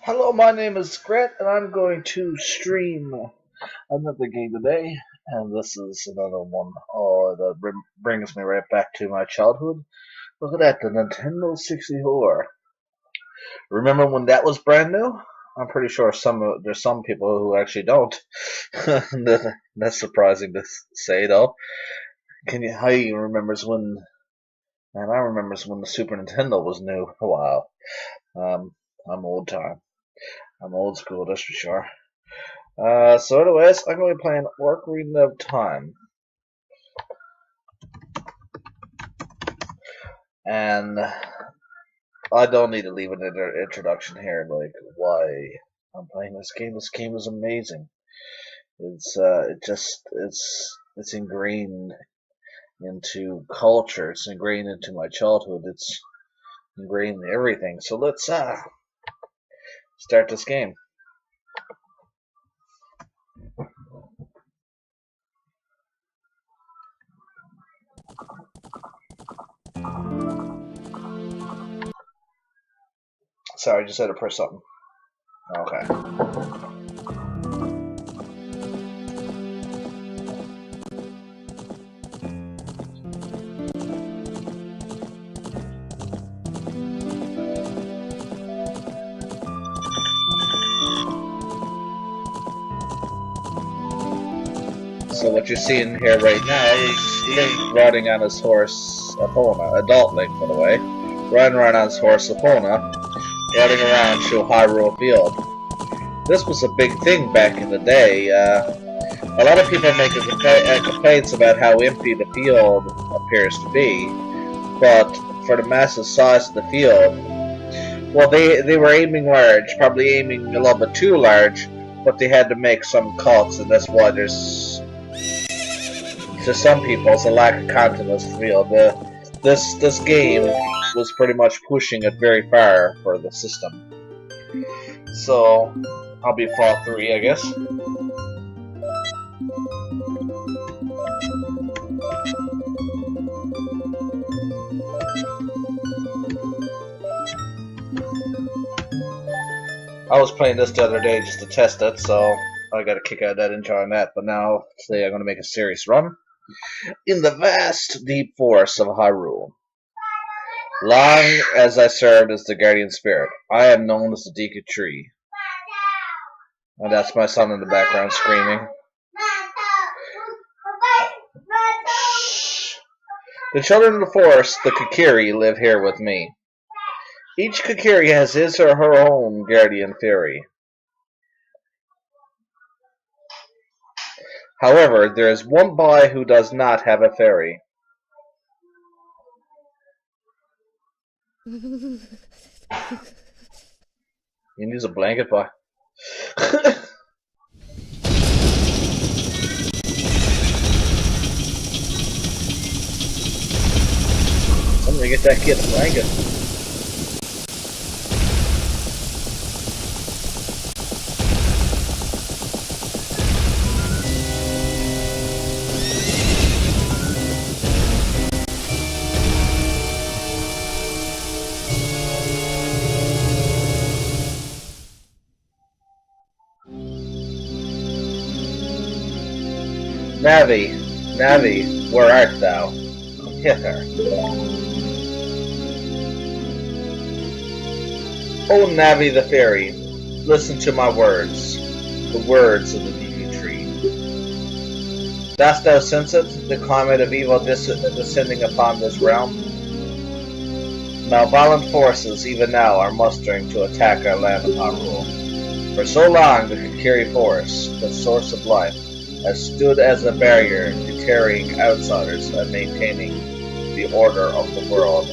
Hello, my name is Gret, and I'm going to stream another game today. And this is another one. Oh, that brings me right back to my childhood. Look at that, the Nintendo 64. Remember when that was brand new? I'm pretty sure there's some people who actually don't. That's surprising to say, though. How you remembers when? Man, I remembers when the Super Nintendo was new. Wow. I'm old time. I'm old school, that's for sure. So anyways, I'm going to be playing Ocarina of Time. And I don't need to leave an introduction here, like, why I'm playing this game. This game is amazing. It's ingrained into culture. It's ingrained into my childhood. It's ingrained in everything. So let's start this game. Sorry, I just had to press something. Okay. So what you're seeing here right now is Link riding on his horse, Epona, adult Link, by the way, riding around on his horse, Epona, riding around through Hyrule Field. This was a big thing back in the day. A lot of people make complaints about how empty the field appears to be, but for the massive size of the field, well, they were aiming large, probably aiming a little bit too large, but they had to make some cuts, and that's why there's, to some people, it's a lack of content in this field. This game was pretty much pushing it very far for the system. So I'll be fall 3, I guess. I was playing this the other day just to test it, so I got a kick out of that, enjoying that. But now, today I'm going to make a serious run in the vast, deep forest of Hyrule. Long as I served as the guardian spirit, I am known as the Deku Tree. And that's my son in the background screaming. The children of the forest, the Kokiri, live here with me. Each Kokiri has his or her own guardian fairy. However, there is one boy who does not have a fairy. You can use a blanket, boy. Somebody get that kid a blanket. Navi, where art thou? Come hither. O Navi the Fairy, listen to my words, the words of the Deku Tree. Dost thou sense it, the climate of evil descending upon this realm? Malevolent forces even now are mustering to attack our land of Hyrule. For so long the Kokiri Forest, the source of life, has stood as a barrier deterring outsiders and maintaining the order of the world.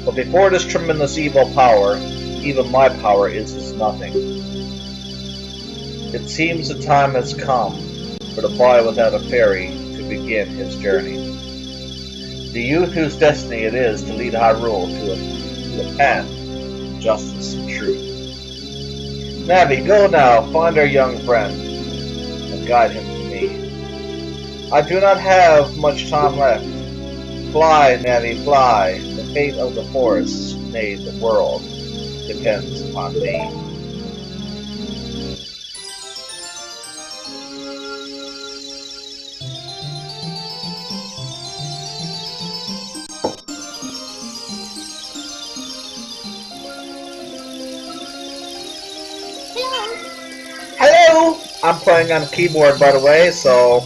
But before this tremendous evil power, even my power is as nothing. It seems the time has come for the boy without a fairy to begin his journey. The youth whose destiny it is to lead Hyrule to a path of justice and truth. Navi, go now, find our young friend, and guide him to me. I do not have much time left. Fly, Navi, fly. The fate of the forests made the world. depends upon me. Hello! I'm playing on keyboard, by the way, so...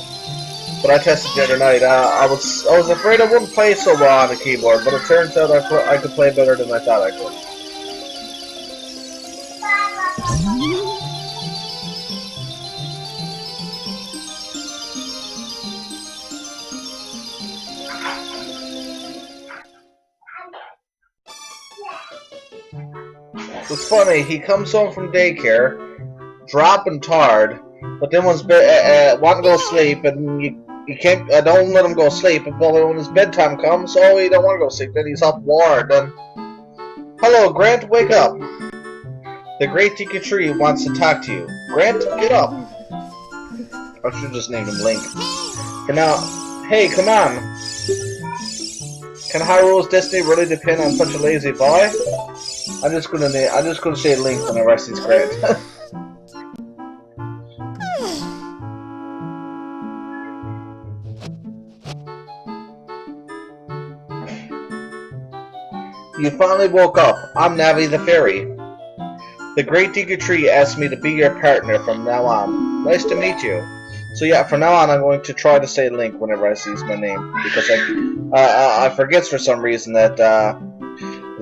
But I tested the other night. I was afraid I wouldn't play so well on the keyboard, but it turns out I could play better than I thought I could. It's funny, he comes home from daycare, dropping tired, but then want to go sleep, and you can't. Don't let him go sleep. But when his bedtime comes, oh, he don't want to go sleep. Then he's up wired. Then, hello, Grant, wake up. The Great Deku Tree wants to talk to you. Grant, get up. I should just name him Link. For now, hey, come on. Can Hyrule's destiny really depend on such a lazy boy? I'm just gonna say Link whenever I see Grant. You finally woke up. I'm Navi the Fairy. The Great Deku Tree asked me to be your partner from now on. Nice to meet you. So yeah, from now on I'm going to try to say Link whenever I see my name. Because I forget for some reason that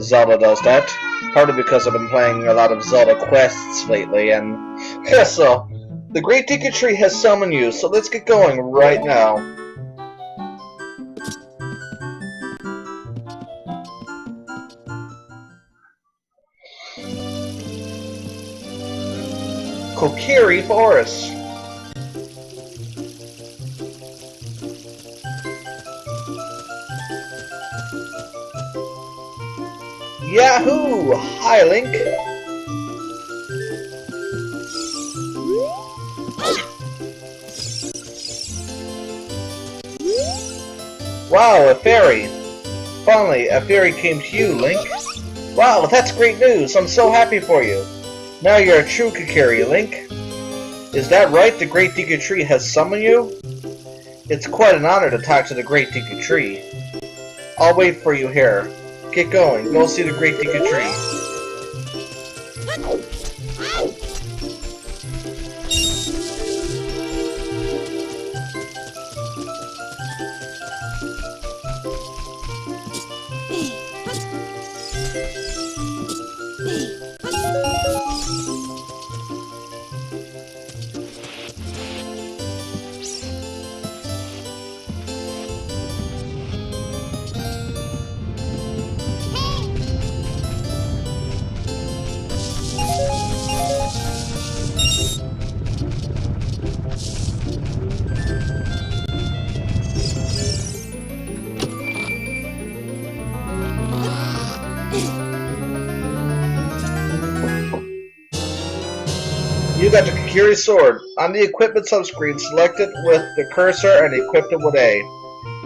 Zelda does that. Partly because I've been playing a lot of Zelda quests lately, and yeah, so the Great Deku Tree has summoned you, so let's get going right now. Kokiri Forest. Yahoo! Hi, Link. Wow, a fairy. Finally, a fairy came to you, Link. Wow, that's great news. I'm so happy for you. Now you're a true Kokiri, Link. Is that right? The Great Deku Tree has summoned you? It's quite an honor to talk to the Great Deku Tree. I'll wait for you here. Get going. Go see the Great Deku Tree. You got the Kokiri sword. On the equipment subscreen, select it with the cursor and equip it with A.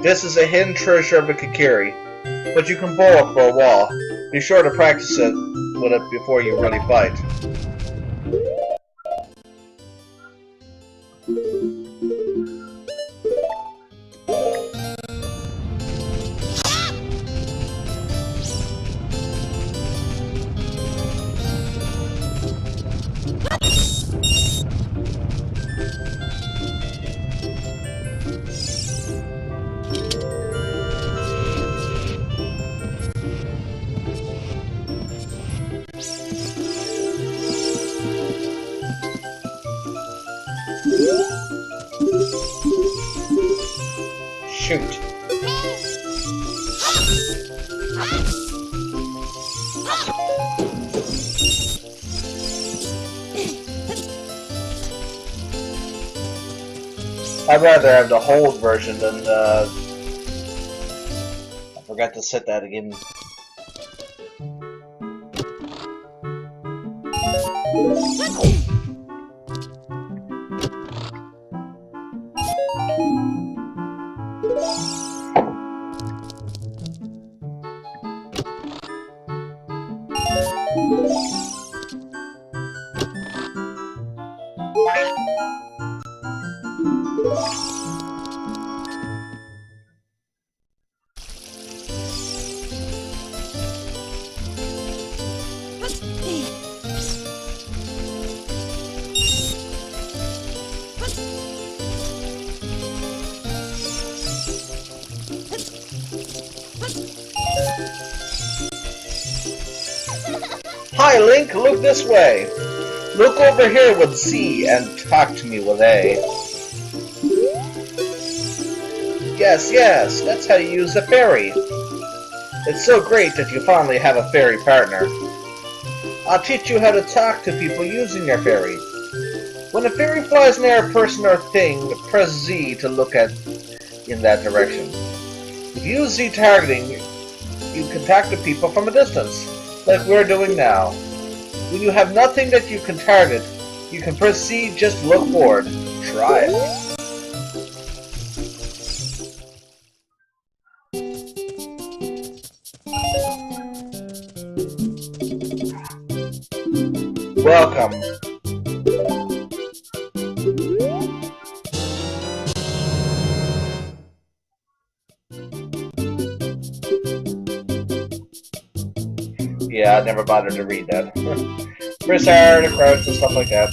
This is a hidden treasure of the Kokiri, but you can borrow it for a while. Be sure to practice it with it before you really fight. Shoot. I'd rather have the hold version than I forgot to set that again. Hi, Link, look this way. Look over here with Z and talk to me with A. Yes, yes, that's how you use a fairy. It's so great that you finally have a fairy partner. I'll teach you how to talk to people using your fairy. When a fairy flies near a person or thing, press Z to look at in that direction. If you use Z targeting, you can talk to people from a distance, like we're doing now. When you have nothing that you can target, you can press Z, just look forward. Try it. Welcome. Yeah, I never bothered to read that. Press R to crouch and stuff like that.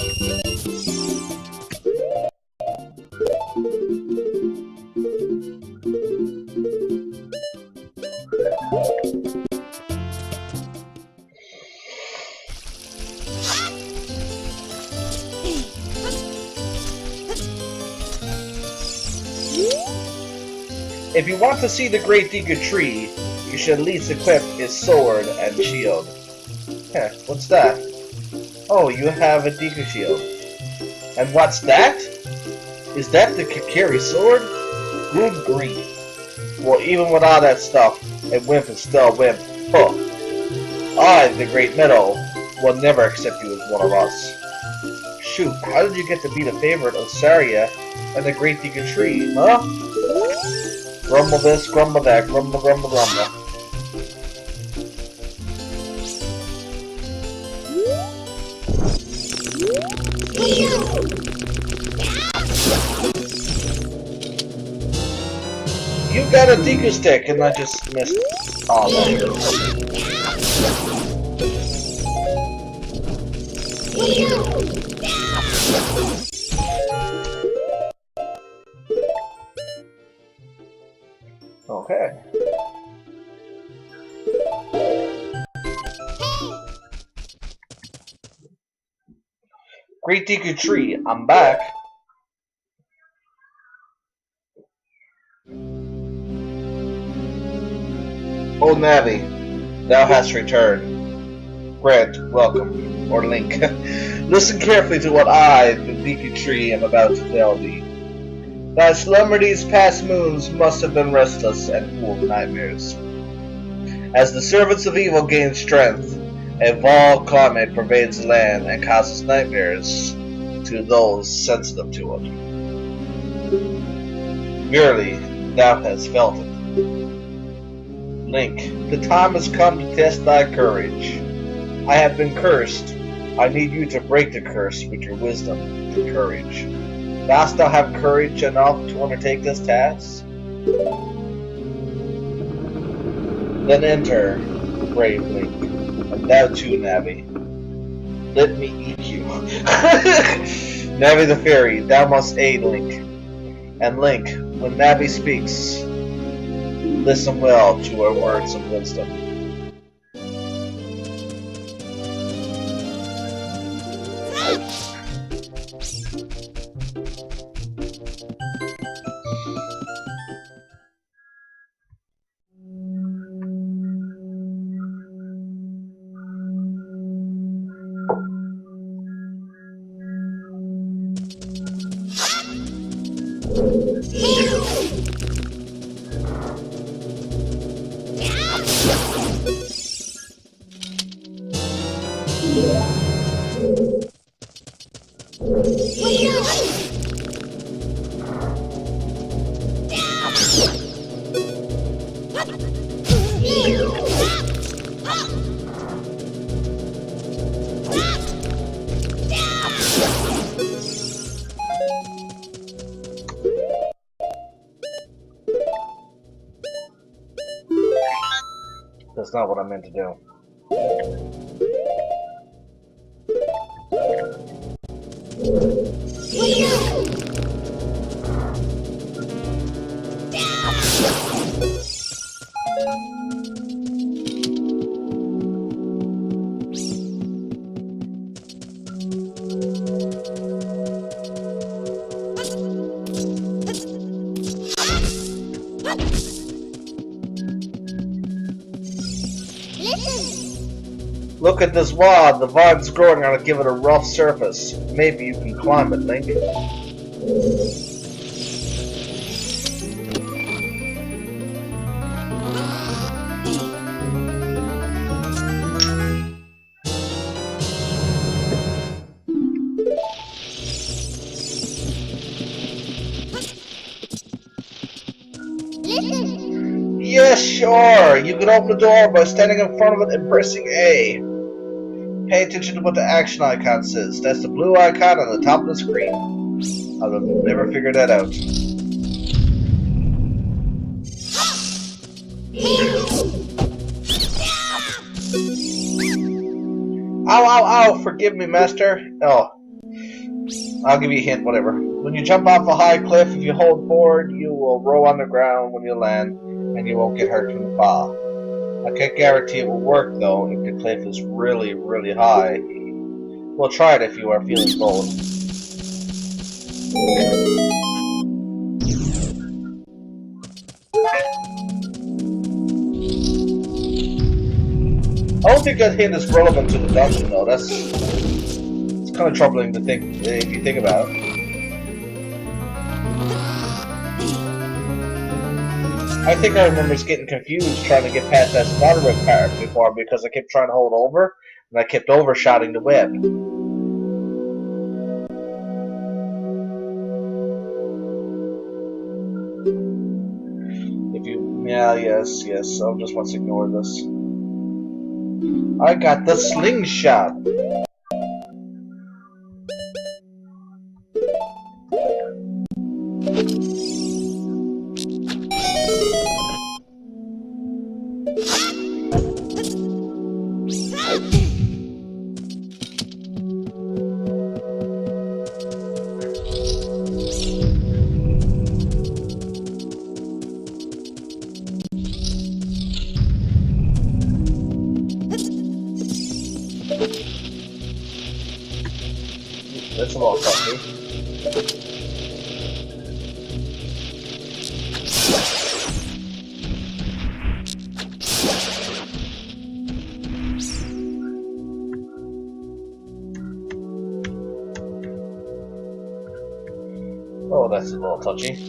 If you want to see the Great Deku Tree, you should at least equip his sword and shield. Heh, what's that? Oh, you have a Deku shield. And what's that? Is that the Kakiri sword? Good grief. Well, even with all that stuff, a wimp is still a wimp. Huh. I, the Great Meadow, will never accept you as one of us. Shoot, how did you get to be the favorite of Saria and the Great Deku Tree, huh? Grumble this, grumble that, grumble, grumble, grumble. You got a Deku stick, and I just missed all that. Okay. Great Deku Tree, I'm back. Oh Navi, thou hast returned. Grant, welcome, or Link. Listen carefully to what I, the Deku Tree, am about to tell thee. Thy slumber these past moons must have been restless and full of nightmares. As the servants of evil gain strength, a vile climate pervades the land and causes nightmares to those sensitive to it. Verily, thou hast felt it. Link, the time has come to test thy courage. I have been cursed. I need you to break the curse with your wisdom and courage. Dost thou have courage enough to undertake this task? Then enter, brave Link, and thou too, Navi. Let me eat you. Navi the Fairy, thou must aid Link. And Link, when Navi speaks, listen well to her words of wisdom. That's not what I meant to do. Look at this wad. The vine's growing on it. Give it a rough surface. Maybe you can climb it, Link. Yes, sure. You can open the door by standing in front of it and pressing A. Pay attention to what the action icon says. That's the blue icon on the top of the screen. I'll never figure that out. Ow, ow, ow! Forgive me, master. Oh. I'll give you a hint, whatever. When you jump off a high cliff, if you hold forward, you will roll on the ground when you land, and you won't get hurt from the fall. I can't guarantee it will work, though, if the cliff is really, really high. We'll try it if you are feeling bold. I don't think that hint is relevant to the dungeon, though. It's kind of troubling to think, if you think about it. I think I remember getting confused trying to get past that spiderweb part before because I kept trying to hold over, and I kept overshotting the web. Yes, I'll just want to ignore this. I got the slingshot! That's a lot of coffee. Oh, that's a little touchy.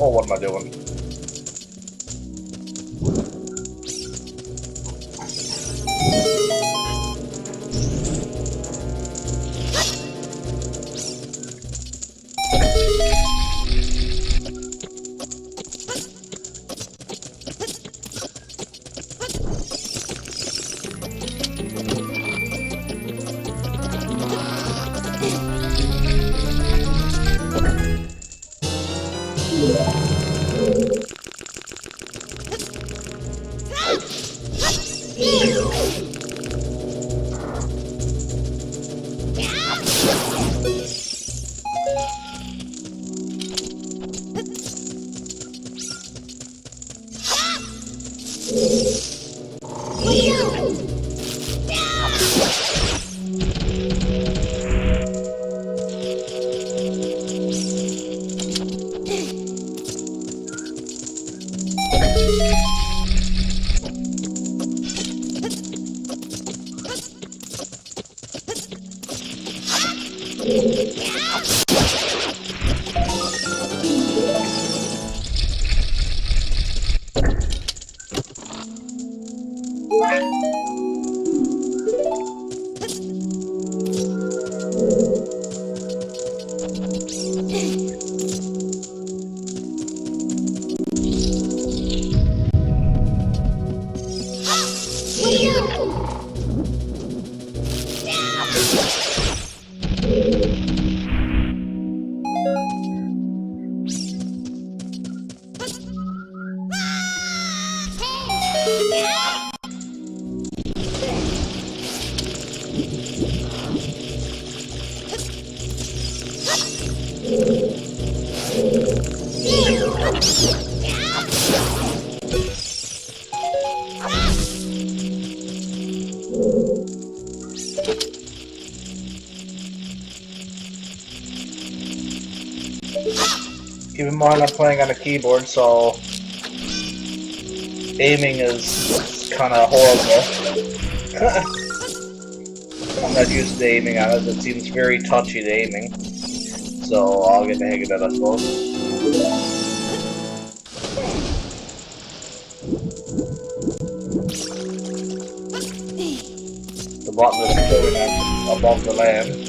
Oh, what am I doing? Keep in mind I'm playing on a keyboard, so aiming is kind of horrible. I'm not used to aiming on it. It seems very touchy to aiming, so I'll get the hang of it, I suppose. The button is floating above the land.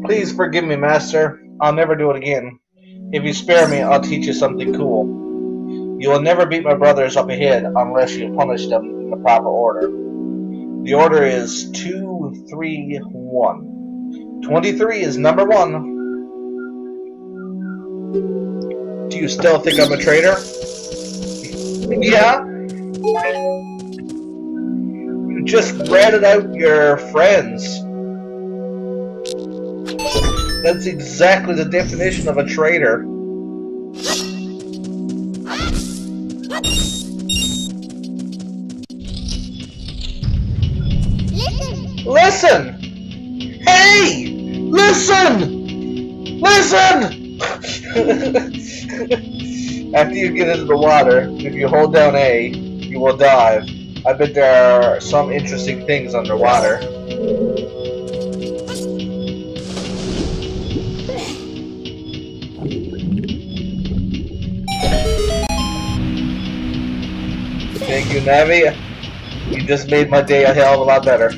Please forgive me, Master. I'll never do it again. If you spare me, I'll teach you something cool. You will never beat my brothers up ahead unless you punish them in the proper order. The order is 2, 3, 1. 23 is number 1. Do you still think I'm a traitor? Yeah? You just ratted out your friends. That's exactly the definition of a traitor. Listen! Hey! Listen! Listen! After you get into the water, if you hold down A, you will dive. I bet there are some interesting things underwater. Thank you, Navi. You just made my day a hell of a lot better.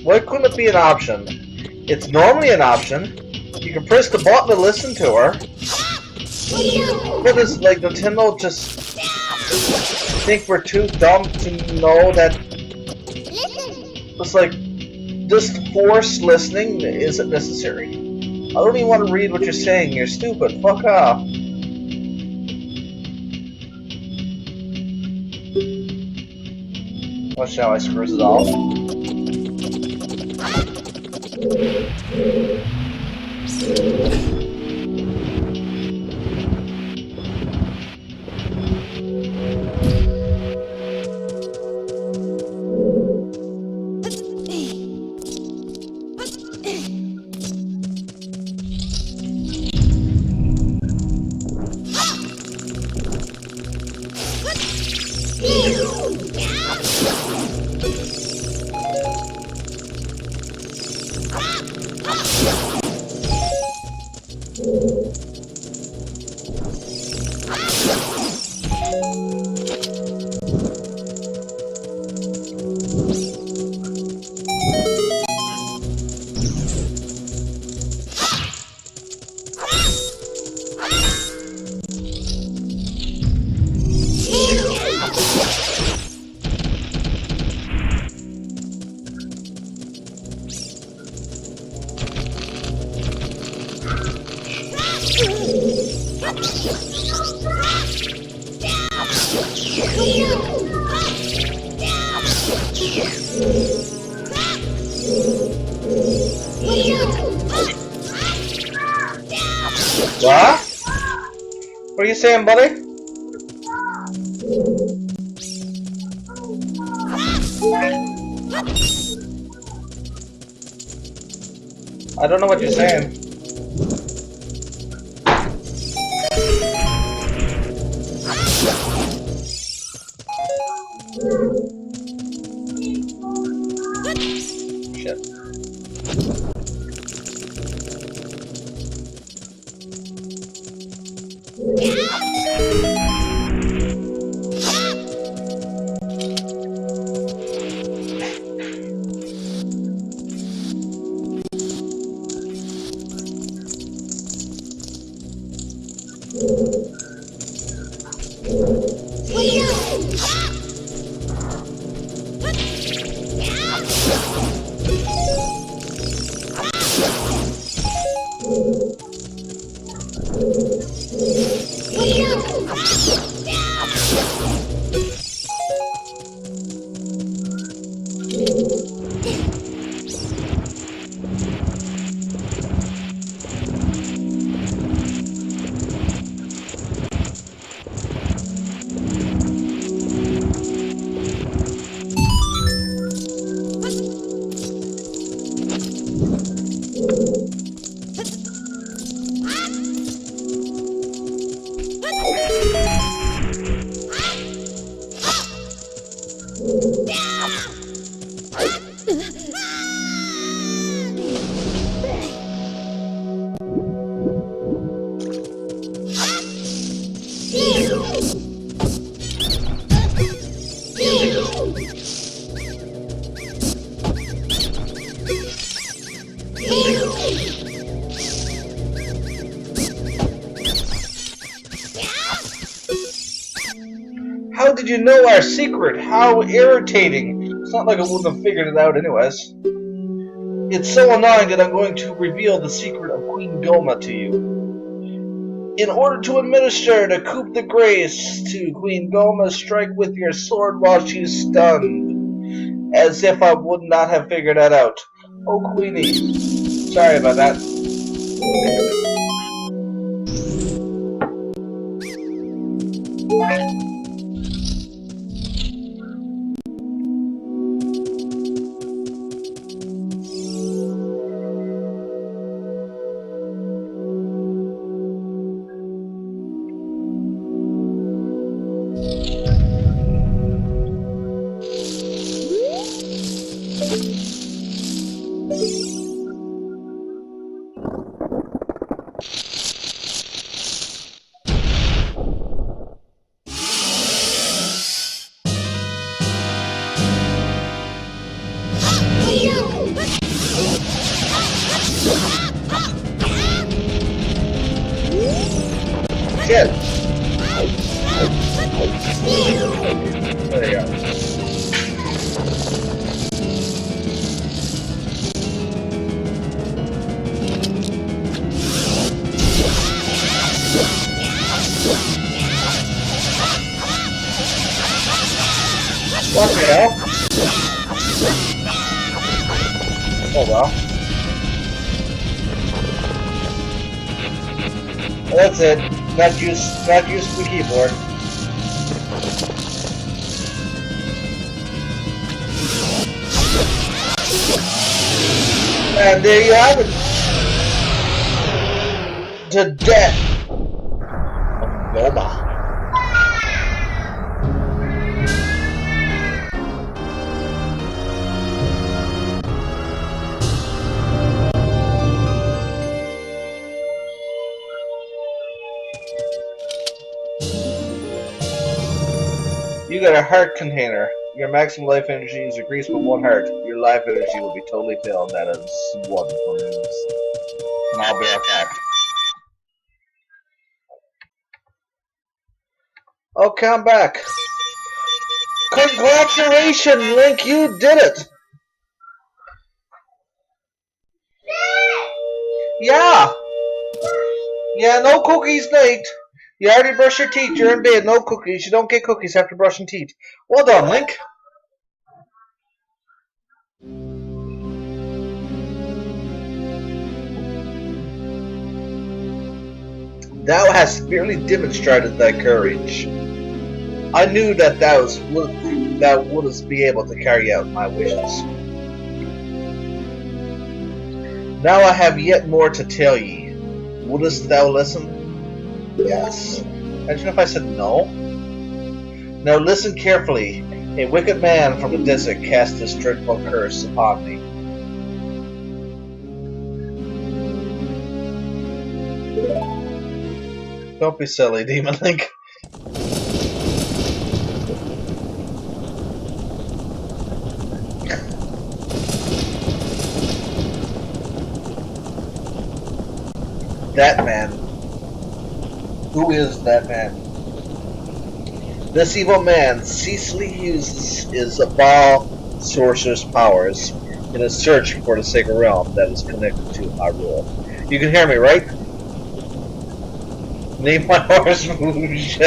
Why couldn't it be an option? It's normally an option. You can press the button to listen to her. What is, like, Nintendo just think we're too dumb to know that it's like, just forced listening isn't necessary. I don't even want to read what you're saying. You're stupid. Fuck off. Watch how I screws it off. What? What are you saying, buddy? I don't know what you're saying. Shit. How did you know our secret? How irritating. It's not like I wouldn't have figured it out anyways. It's so annoying that I'm going to reveal the secret of Queen Gohma to you. In order to administer the coup de grace to Queen Gohma, strike with your sword while she's stunned. As if I would not have figured that out. Oh, Queenie. Sorry about that. Shit. There you go. What the hell? Oh well. That's it. Not used to the keyboard. And there you have it. The death of Gohma. You got a heart container. Your maximum life energy is increased with 1 heart. Your life energy will be totally filled. That is 1 please. And I'll be right back. Okay, I'm back. Congratulations, Link, you did it! Yeah! Yeah, no cookies, Nate. You already brushed your teeth. You're in bed. No cookies. You don't get cookies after brushing teeth. Well done, Link. Thou hast merely demonstrated thy courage. I knew that thou wouldst be able to carry out my wishes. Now I have yet more to tell ye. Wouldst thou listen? Yes. Imagine if I said no. Now listen carefully. A wicked man from the desert cast this dreadful curse upon me. Don't be silly, Demon Link. That man. Who is that man? This evil man ceaselessly uses his Baal sorcerer's powers in his search for the sacred realm that is connected to Hyrule. You can hear me, right? Name my horse Rouge. For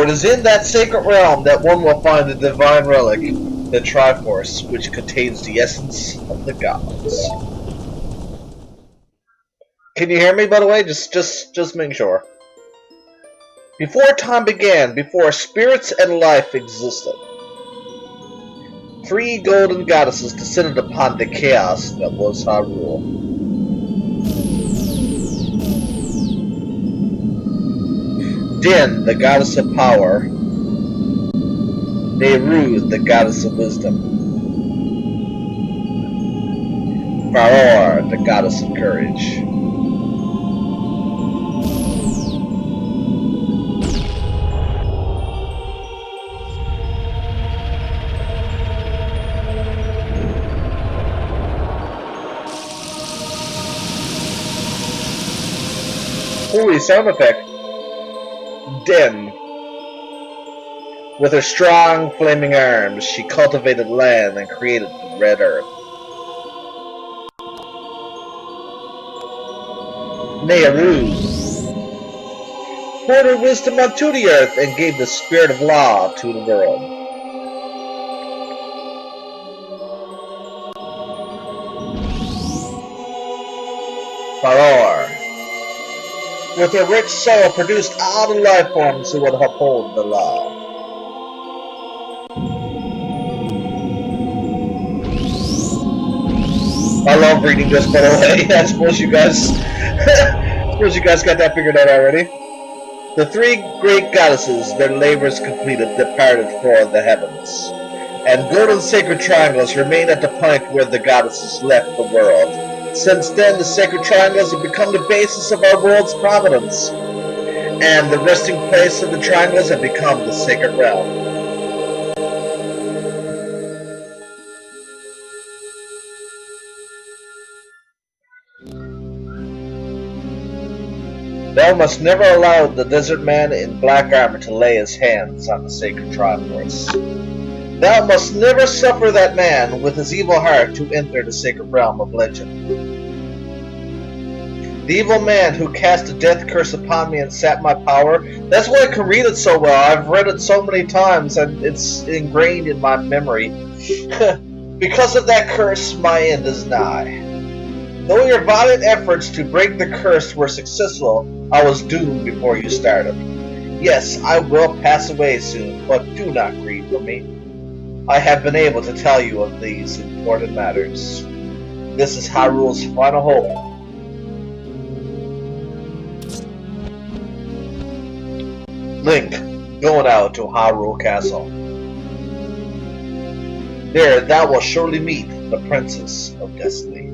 it is in that sacred realm that one will find the divine relic, the Triforce, which contains the essence of the gods. Can you hear me, by the way? Just making sure. Before time began, before spirits and life existed, 3 golden goddesses descended upon the chaos that was Hyrule. Din, the goddess of power, Nehru, the goddess of wisdom, Faror, the goddess of courage. Holy sound effect. Din. With her strong, flaming arms, she cultivated land and created the Red Earth. Nehru poured her wisdom onto the earth and gave the spirit of law to the world. Faror, with her rich soul, produced all the life forms that would uphold the law. I love reading this, by the way. I suppose you guys got that figured out already. The 3 great goddesses, their labors completed, departed for the heavens. And golden sacred triangles remain at the point where the goddesses left the world. Since then, the sacred triangles have become the basis of our world's providence. And the resting place of the triangles have become the sacred realm. Thou must never allow the desert man in black armor to lay his hands on the sacred Triforce. Thou must never suffer that man with his evil heart to enter the sacred realm of legend. The evil man who cast a death curse upon me and sapped my power, that's why I can read it so well. I've read it so many times and it's ingrained in my memory. Because of that curse, my end is nigh. Though your valiant efforts to break the curse were successful, I was doomed before you started. Yes, I will pass away soon, but do not grieve for me. I have been able to tell you of these important matters. This is Hyrule's final hope. Link, going out to Hyrule Castle. There thou wilt surely meet the Princess of Destiny.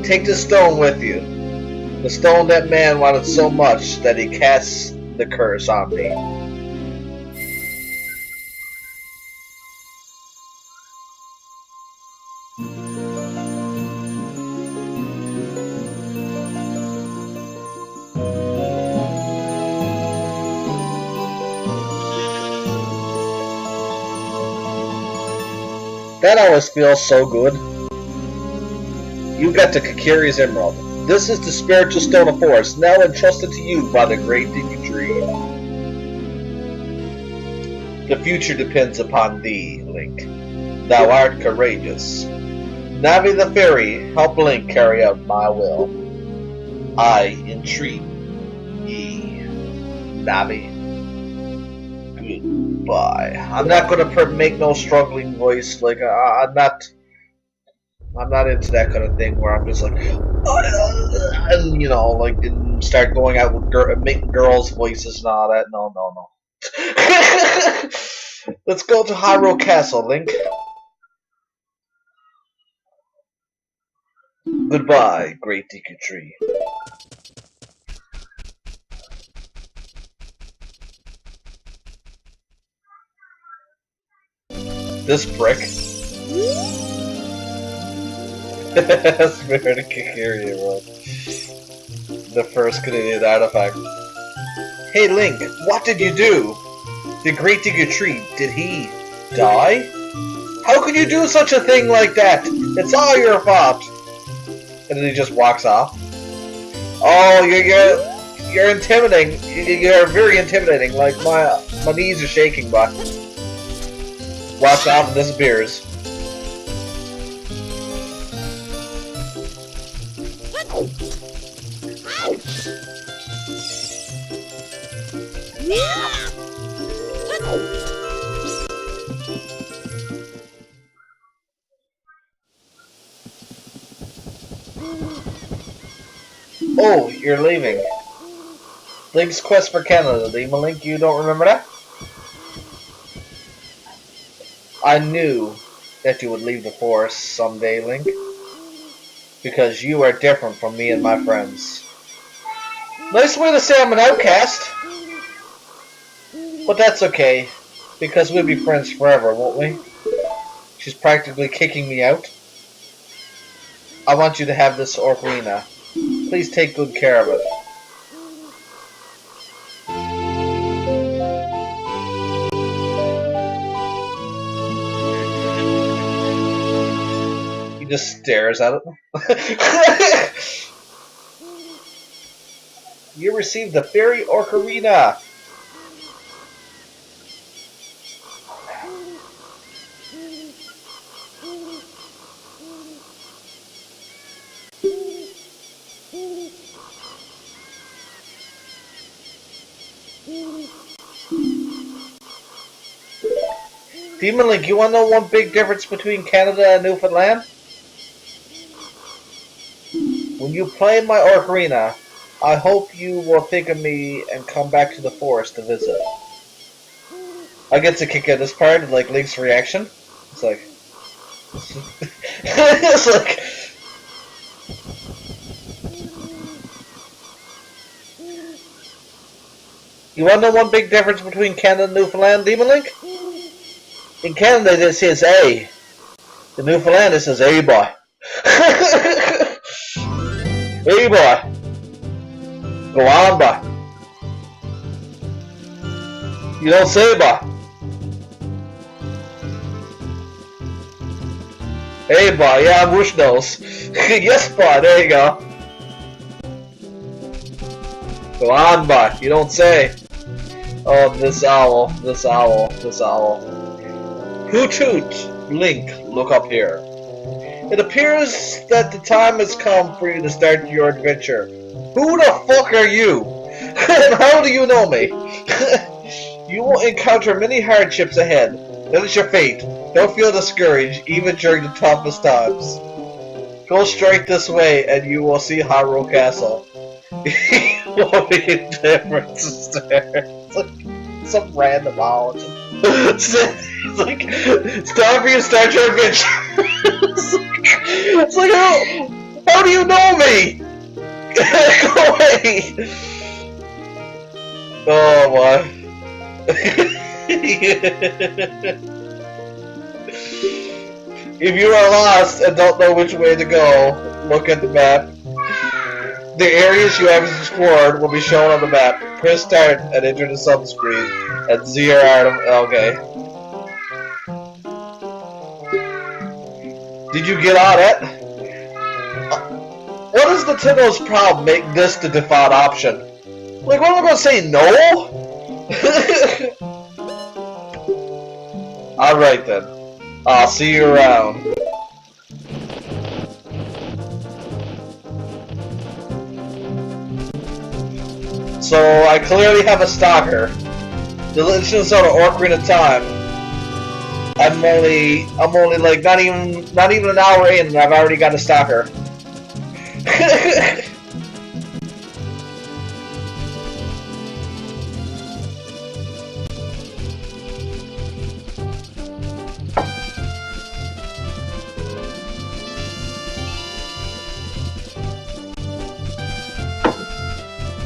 Take the stone with you. The stone that man wanted so much that he cast the curse on me. That always feels so good. You got the Kakiri's Emerald. This is the Spiritual Stone of Force, now entrusted to you by the Great Deku Tree. The future depends upon thee, Link. Thou art courageous. Navi the Fairy, help Link carry out my will. I entreat ye, Navi. Goodbye. I'm not gonna make no struggling voice. Like I'm not into that kind of thing where I'm just like, and you know, like and start going out with making girls' voices and all that. No, no, no. Let's go to Hyrule Castle, Link. Goodbye, Great Deku Tree. This brick. Spirit of Kikiri, bro. The first Canadian artifact. Hey Link, what did you do? The Great Deku Tree, did he die? How could you do such a thing like that? It's all your fault. And then he just walks off. Oh, you're intimidating. You're very intimidating. Like my knees are shaking, but walks off and disappears. Oh, you're leaving. Link's quest for Canada. Demon Link, you don't remember that? I knew that you would leave the forest someday, Link. Because you are different from me and my friends. Nice way to say I'm an outcast. But that's okay. Because we'll be friends forever, won't we? She's practically kicking me out. I want you to have this Ocarina. Please take good care of it. He just stares at it. You received the Fairy Ocarina. Demon Link, you wanna know one big difference between Canada and Newfoundland? When you play my Ocarina, I hope you will think of me and come back to the forest to visit. I get to kick out this part of like Link's reaction. It's like it's like you wanna know one big difference between Canada and Newfoundland, Demon Link? In Canada this is A. In Newfoundland this is A boy. A boy. Go on, boy. You don't say, boy. Hey, boy. Yeah, I'm Whoosh Nose. Yes, boy. There you go. Go on, boy. You don't say. Oh, this owl. This owl. This owl. Hoot hoot. Link, look up here. It appears that the time has come for you to start your adventure. Who the fuck are you? And how do you know me? You will encounter many hardships ahead. That is your fate. Don't feel discouraged, even during the toughest times. Go straight this way, and you will see Hyrule Castle. What a difference there. It's like some random owl. It's like, it's time for you to start your adventure. It's like, how do you know me? Go away! Oh my. If you are lost and don't know which way to go, look at the map. The areas you have explored will be shown on the map. Press start and enter the subscreen and see your item. Okay. Did you get on it? What is Nintendo's problem? Make this the default option. Like, what am I gonna say? No? Alright then. I'll see you around. So, I clearly have a stalker. The Legend of Zelda Ocarina of Time. I'm only like not even an hour in and I've already got a stalker.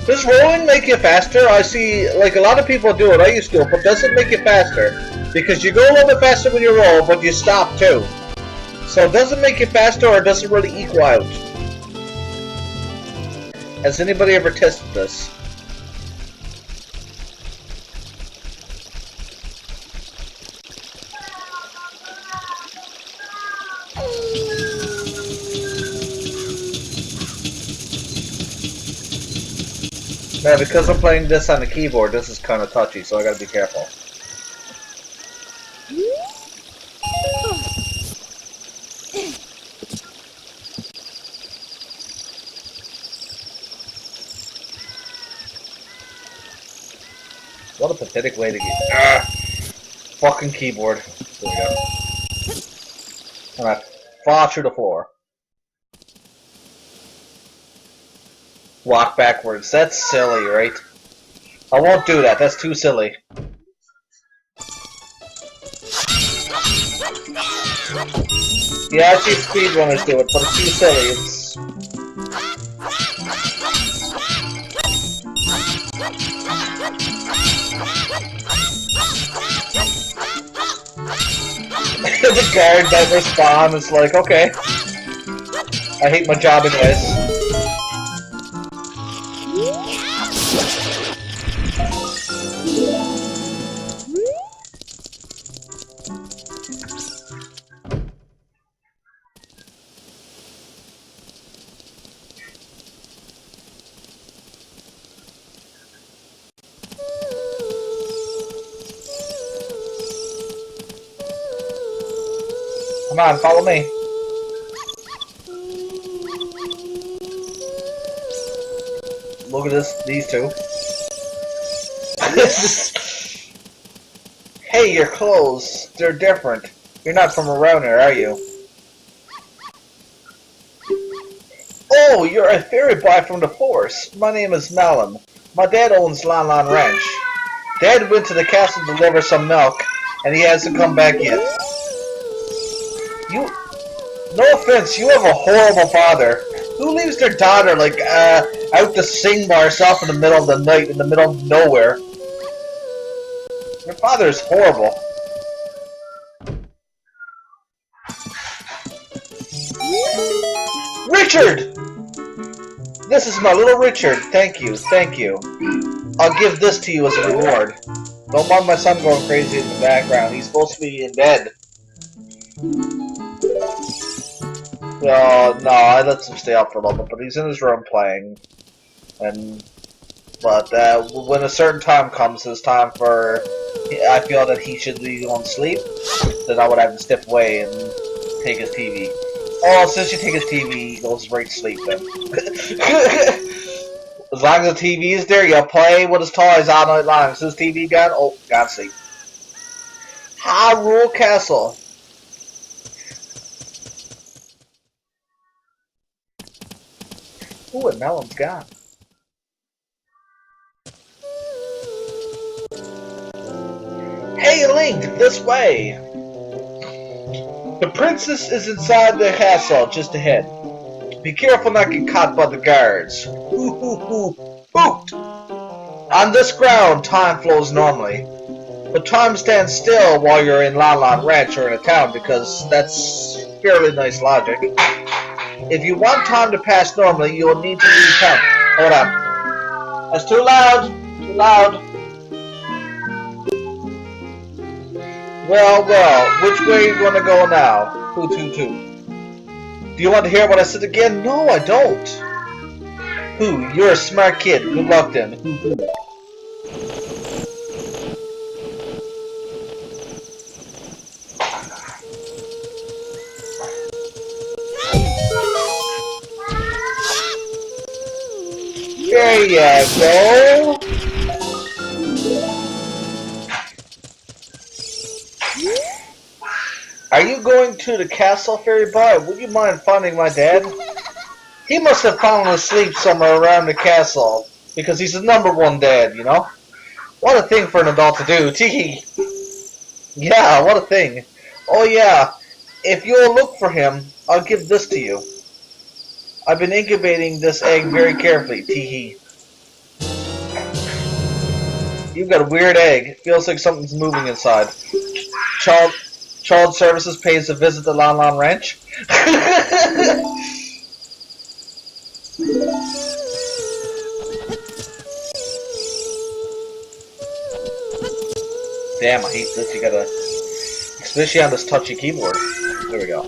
Does rolling make you faster? I see, like, a lot of people do it. I used to, but does it make you faster? Because you go a little bit faster when you roll, but you stop too. So does it make you faster, or does it really equal out? Has anybody ever tested this? Now, because I'm playing this on the keyboard, this is kind of touchy, so I gotta be careful. What a pathetic way to get... fucking keyboard. There we go. And I fall through the floor. Walk backwards. That's silly, right? I won't do that. That's too silly. Yeah, I see speedrunners do it, but it's too silly. It's... The guard never spawn. It's like, okay. I hate my job anyways. Come on, follow me. Look at this, these two. Hey, your clothes, they're different. You're not from around here, are you? Oh, you're a fairy boy from the forest. My name is Malin. My dad owns Lon Lon Ranch. Dad went to the castle to deliver some milk, and he hasn't come back yet. You, no offense, you have a horrible father. Who leaves their daughter, like, out to sing by herself in the middle of the night, in the middle of nowhere? Your father is horrible. Richard! This is my little Richard. Thank you, thank you. I'll give this to you as a reward. Don't mind my son going crazy in the background. He's supposed to be in bed. No, I let him stay up for a little bit, but he's in his room playing. But when a certain time comes, it's time for... I feel that he should be going to sleep, then I would have to step away and take his TV. Oh, since you take his TV, he goes right to sleep then. As long as the TV is there, you play with his toys all night long. Is his TV gone? Oh, gone to sleep. Hyrule Castle. Ooh, and Melon's gone. Hey, Link, this way! The princess is inside the castle, just ahead. Be careful not to get caught by the guards. Hoo hoo hoo, hoot! On this ground, time flows normally. But time stands still while you're in Lon Lon Ranch or in a town, because that's fairly nice logic. If you want time to pass normally, you will need to leave town. Hold on. That's too loud! Too loud! Well, which way are you going to go now? Hoot, hoot, hoot. Do you want to hear what I said again? No, I don't. Who? You're a smart kid. Good luck then. Who? There you go. Are you going to the castle, fairy boy? Would you mind finding my dad? He must have fallen asleep somewhere around the castle, because he's the #1 dad, you know? What a thing for an adult to do, teehee! Yeah, what a thing. Oh yeah, if you'll look for him, I'll give this to you. I've been incubating this egg very carefully, teehee. You've got a weird egg. Feels like something's moving inside. Child Services pays to visit the Lon Lon Ranch. Damn, I hate this. You gotta... Especially on this touchy keyboard. There we go.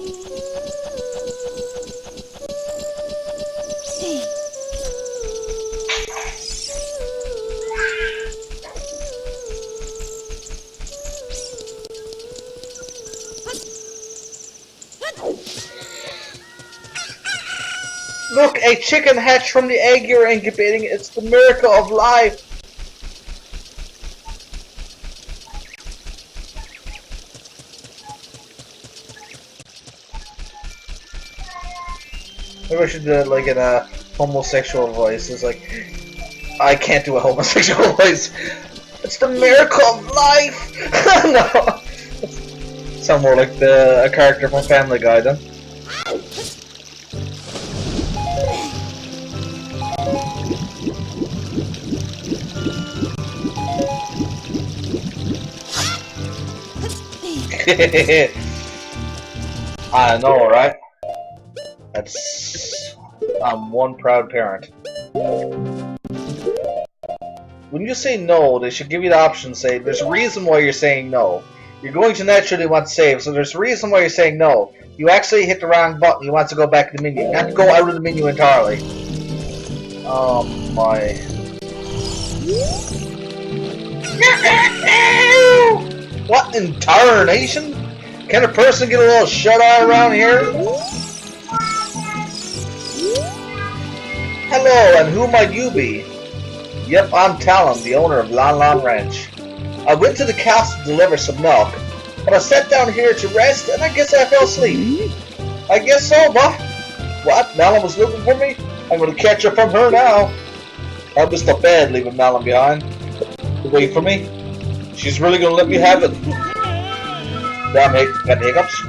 Look, a chicken hatched from the egg you're incubating. It's the miracle of life. Maybe I should do it like in a homosexual voice. It's like, I can't do a homosexual voice. It's the miracle of life. No. Sound more like a character from Family Guy then. I know, right? I'm one proud parent. When you say no, they should give you the option to say, there's a reason why you're saying no. You're going to naturally want to save, so there's a reason why you're saying no. You actually hit the wrong button, you want to go back to the menu. You have to go out of the menu entirely. Oh my. What in tarnation? Can a person get a little shut-eye around here? Hello, and who might you be? Yep, I'm Talon, the owner of Lon Lon Ranch. I went to the castle to deliver some milk, but I sat down here to rest, and I guess I fell asleep. I guess so, but... What? Malon was looking for me? I'm gonna catch up from her now. I missed a bed leaving Malon behind. Wait for me. She's really gonna let me have it. Damn, got hiccups?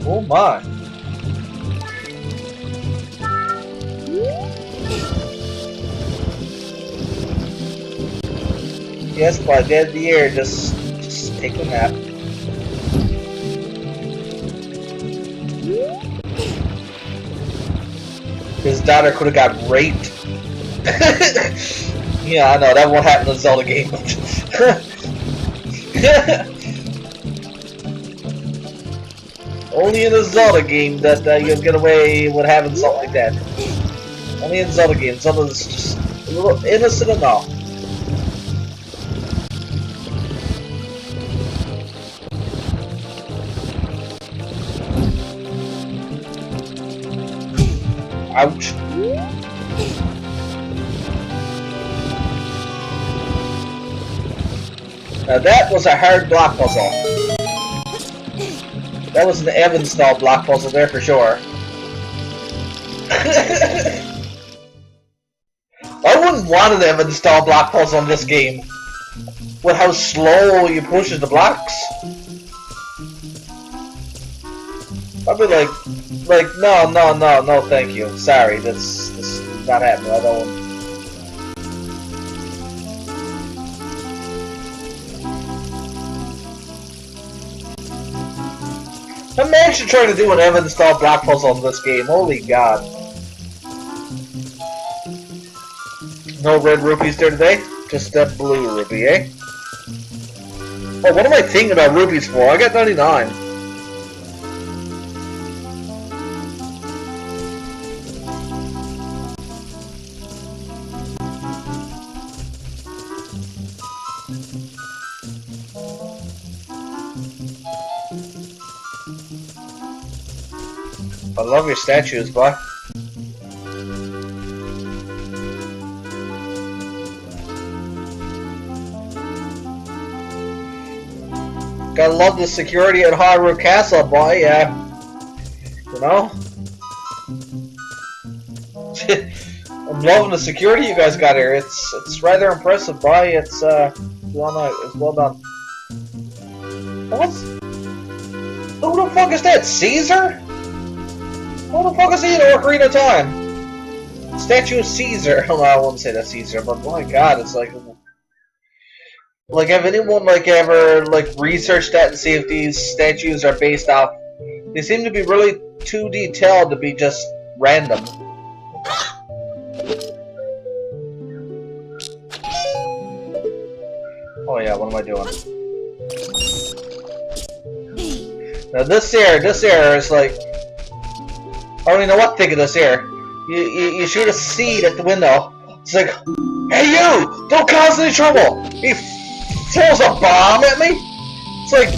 Oh my. Yes, by the end of the year, just take a nap. His daughter could have got raped. Yeah, I know, that won't happen in the Zelda game. Only in a Zelda game that you'll get away with having something like that. Only in Zelda games. Zelda's just a little innocent enough. Ouch. Now that was a hard block puzzle. That was an Evan-style block puzzle there for sure. I wouldn't want an Evan-style block puzzle in this game. With how slow you push the blocks. I'd be like, no, thank you. Sorry, that's not happening. I don't. Imagine trying to do an Evan-style block puzzle in this game. Holy God. No red rupees there today? Just that blue rupee, eh? Oh, what am I thinking about rupees for? I got 99. I love your statues, boy. Gotta love the security at Hyrule Castle, boy, yeah. You know? I'm loving the security you guys got here. It's rather impressive, boy. It's well done. What's... Who the fuck is that? Caesar? Who the fuck is he in Ocarina of Time? Statue of Caesar. Well, I wouldn't say that's Caesar, but my god, it's like have anyone ever researched that and see if these statues are based off? They seem to be really too detailed to be just random. Oh yeah, what am I doing? Now this here is like, I don't even know what to think of this here. You shoot a seed at the window. It's like, hey you! Don't cause any trouble! He throws a bomb at me? It's like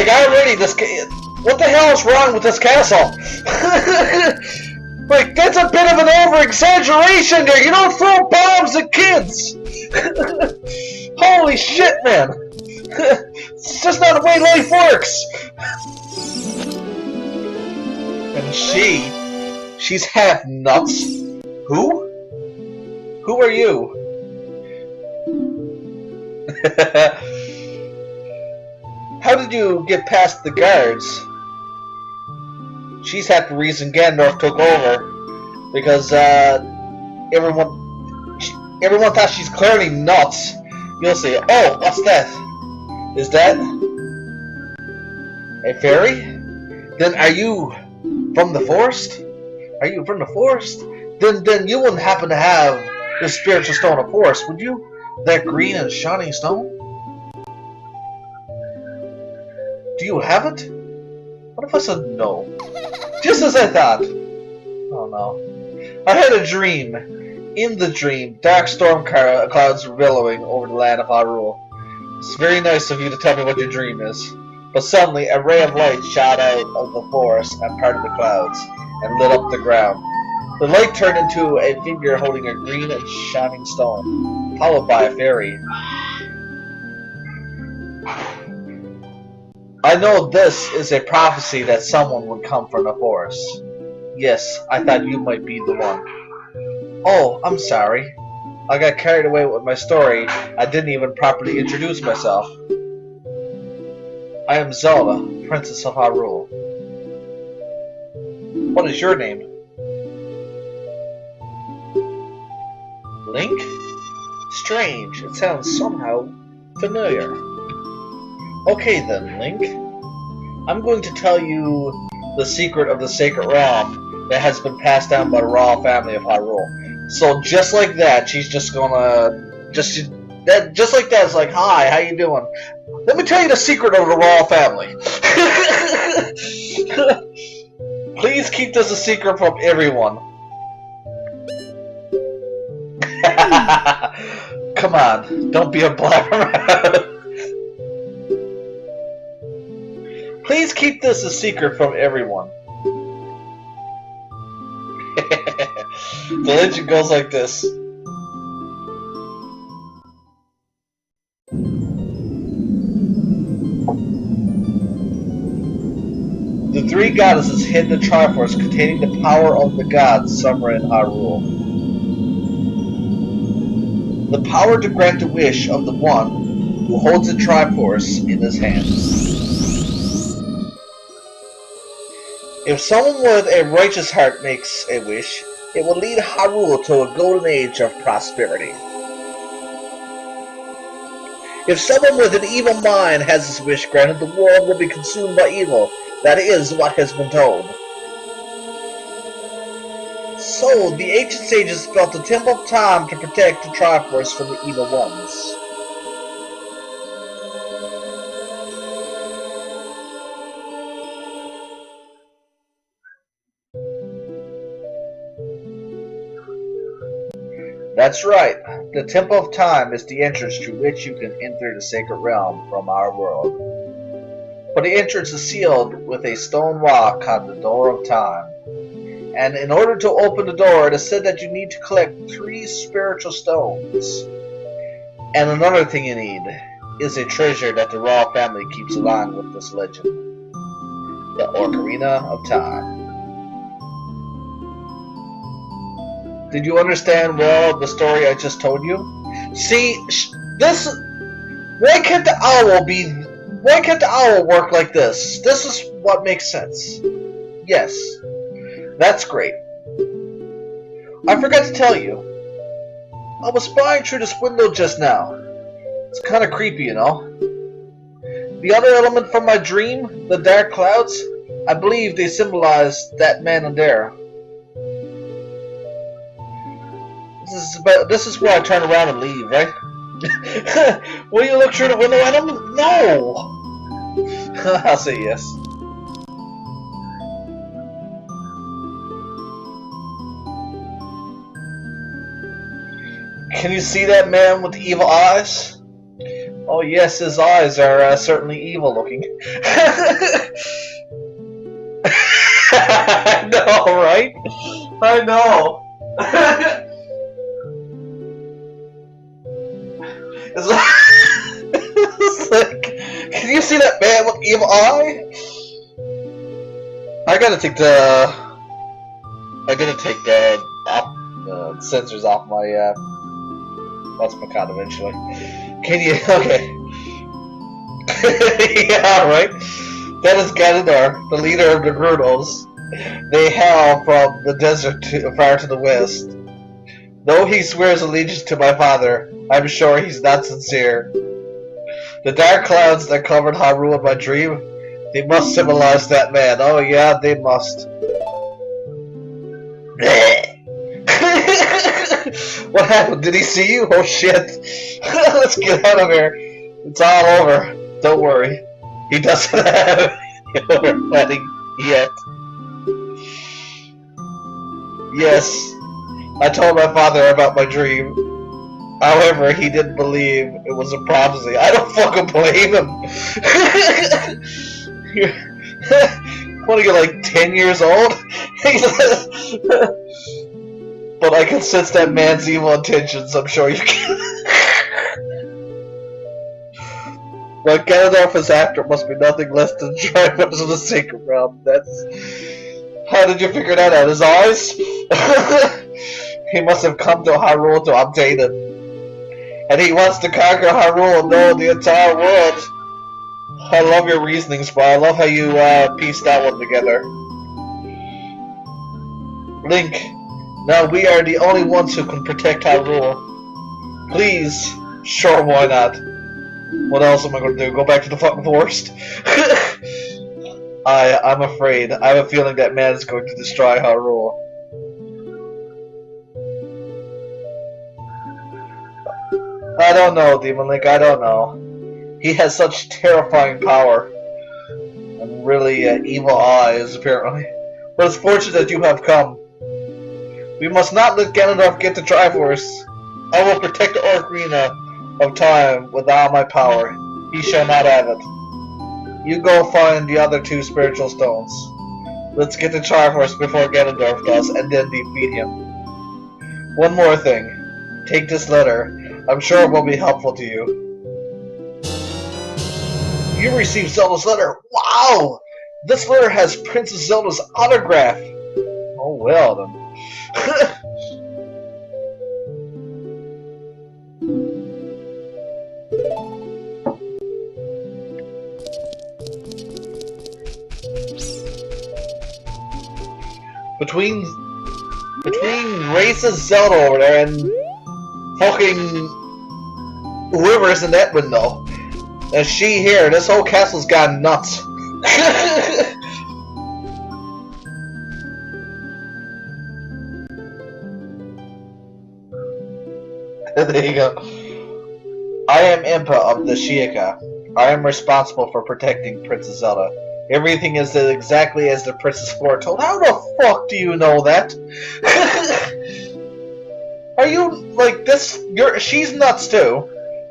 already this. What the hell is wrong with this castle? Like, that's a bit of an over-exaggeration there. You don't throw bombs at kids. Holy shit, man. It's just not the way life works. And she's half nuts. Who? Who are you? How did you get past the guards? She's half the reason Ganondorf took over, because everyone thought she's clearly nuts. You'll say, "Oh, what's that? Is that a fairy? Then are you from the forest? Are you from the forest? Then you wouldn't happen to have the spiritual stone of forest, would you? That green and shining stone? Do you have it? What if I said no? Just as I thought. Oh no. I had a dream. In the dream, dark storm clouds were billowing over the land of Hyrule. It's very nice of you to tell me what your dream is. But suddenly, a ray of light shot out of the forest and parted the clouds, and lit up the ground. The light turned into a figure holding a green and shining stone, followed by a fairy. I know this is a prophecy that someone would come from the forest. Yes, I thought you might be the one. Oh, I'm sorry. I got carried away with my story. I didn't even properly introduce myself. I am Zelda, Princess of Hyrule. What is your name? Link? Strange, it sounds somehow familiar. Okay then, Link. I'm going to tell you the secret of the Sacred Realm that has been passed down by the royal family of Hyrule. So just like that, she's just gonna just like that. It's like, hi, how you doing? Let me tell you the secret of the royal family. Please keep this a secret from everyone. Come on, don't be a blabbermouth. Please keep this a secret from everyone. The legend goes like this. The three goddesses hid the Triforce containing the power of the gods somewhere in Hyrule. The power to grant the wish of the one who holds the Triforce in his hands. If someone with a righteous heart makes a wish, it will lead Hyrule to a golden age of prosperity. If someone with an evil mind has his wish granted, the world will be consumed by evil. That is what has been told. So, the ancient sages built the Temple of Time to protect the Triforce from the evil ones. That's right. The Temple of Time is the entrance through which you can enter the Sacred Realm from our world. but the entrance is sealed with a stone rock on the door of time. And in order to open the door, it is said that you need to collect 3 spiritual stones. And another thing you need is a treasure that the royal family keeps along with this legend. The Ocarina of Time. Did you understand well the story I just told you? See, this... Why can't the owl work like this? This is what makes sense. Yes. That's great. I forgot to tell you. I was spying through this window just now. It's kind of creepy, you know. The other element from my dream, the dark clouds, I believe they symbolize that man in there. This is where I turn around and leave, right? Will you look through the window at him? No! I'll say yes. Can you see that man with the evil eyes? Oh yes, his eyes are certainly evil looking. I know, right? I know. It's like, can you see that man with evil eye? I gotta take the sensors off my Cosmicon eventually. Can you? Okay. Yeah, right. That is Ganondorf, the leader of the Gerudos. They hail from the desert far to the west. Though he swears allegiance to my father, I'm sure he's not sincere. The dark clouds that covered Hyrule in my dream, they must symbolize that man. Oh yeah, they must. What happened? Did he see you? Oh shit. Let's get out of here. It's all over. Don't worry. He doesn't have your wedding yet. Yes, I told my father about my dream. However, he didn't believe it was a prophecy. I don't fucking blame him. What are you, like 10 years old? But I can sense that man's evil intentions, I'm sure you can. What Ganondorf is after must be nothing less than triumphs of the sacred realm. That's... How did you figure that out? His eyes? He must have come to Hyrule to obtain it. And he wants to conquer Hyrule and know the entire world. I love your reasonings, bro. I love how you pieced that one together. Link, now we are the only ones who can protect Hyrule. Please. Sure, why not? What else am I going to do? Go back to the fucking forest? I'm afraid. I have a feeling that man is going to destroy Hyrule. I don't know, Demon Link, I don't know. He has such terrifying power. And really evil eyes, apparently. But it's fortunate that you have come. We must not let Ganondorf get the Triforce. I will protect the Ocarina of Time with all my power. He shall not have it. You go find the other 2 Spiritual Stones. Let's get the Triforce before Ganondorf does, and then defeat him. One more thing. Take this letter. I'm sure it will be helpful to you. You received Zelda's letter. Wow! This letter has Princess Zelda's autograph. Oh well then. Between racist Zelda over there and fucking whoever's in that window, and she here, this whole castle's gone nuts. There you go. I am Impa of the Shiika. I am responsible for protecting Princess Zelda. Everything is exactly as the princess foretold. How the fuck do you know that? Are you like this? She's nuts too.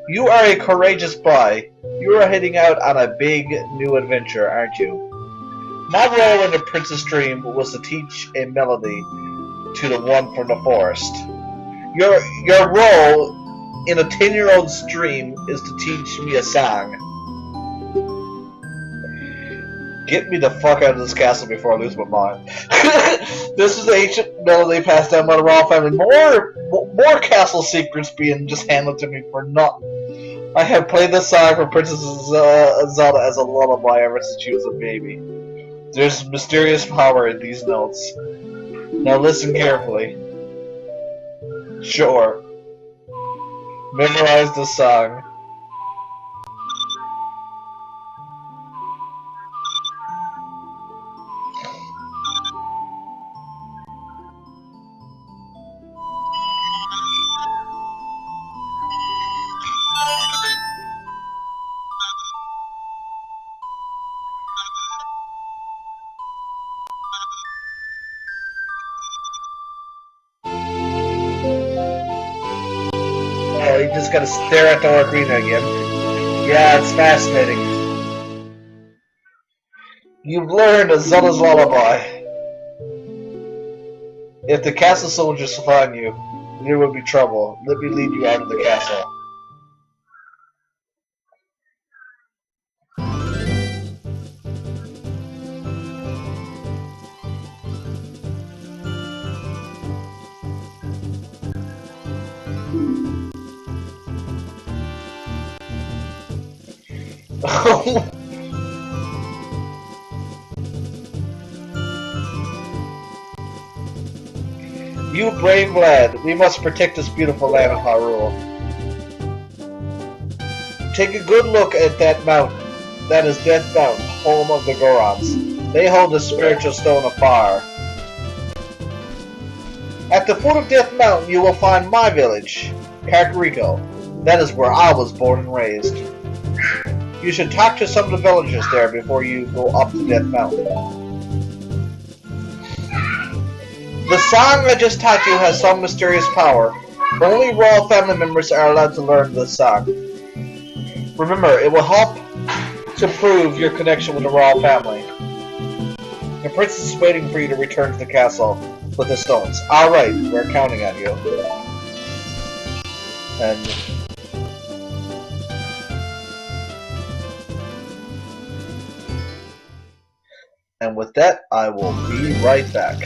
You are a courageous boy. You are heading out on a big new adventure, aren't you? My role in the Prince's Dream was to teach a melody to the one from the forest. Your role in a 10-year-old's dream is to teach me a song. Get me the fuck out of this castle before I lose my mind. This is the ancient melody passed down by the royal family. More castle secrets being just handed to me for nothing. I have played this song for Princess Zelda as a lullaby ever since she was a baby. There's mysterious power in these notes. Now listen carefully. Sure. Memorize the song. Oh, you just gotta stare at the Ocarina again. Yeah, it's fascinating. You've learned a Zelda's lullaby. If the castle soldiers find you, there will be trouble. Let me lead you out of the castle. You brave lad, we must protect this beautiful land of Hyrule. Take a good look at that mountain. That is Death Mountain, home of the Gorons. They hold the Spiritual Stone of Fire. At the foot of Death Mountain you will find my village, Kakariko. That is where I was born and raised. You should talk to some of the villagers there before you go up to Death Mountain. The song I just taught you has some mysterious power. Only royal family members are allowed to learn this song. Remember, it will help to prove your connection with the royal family. The princess is waiting for you to return to the castle with the stones. Alright, we're counting on you. And with that, I will be right back.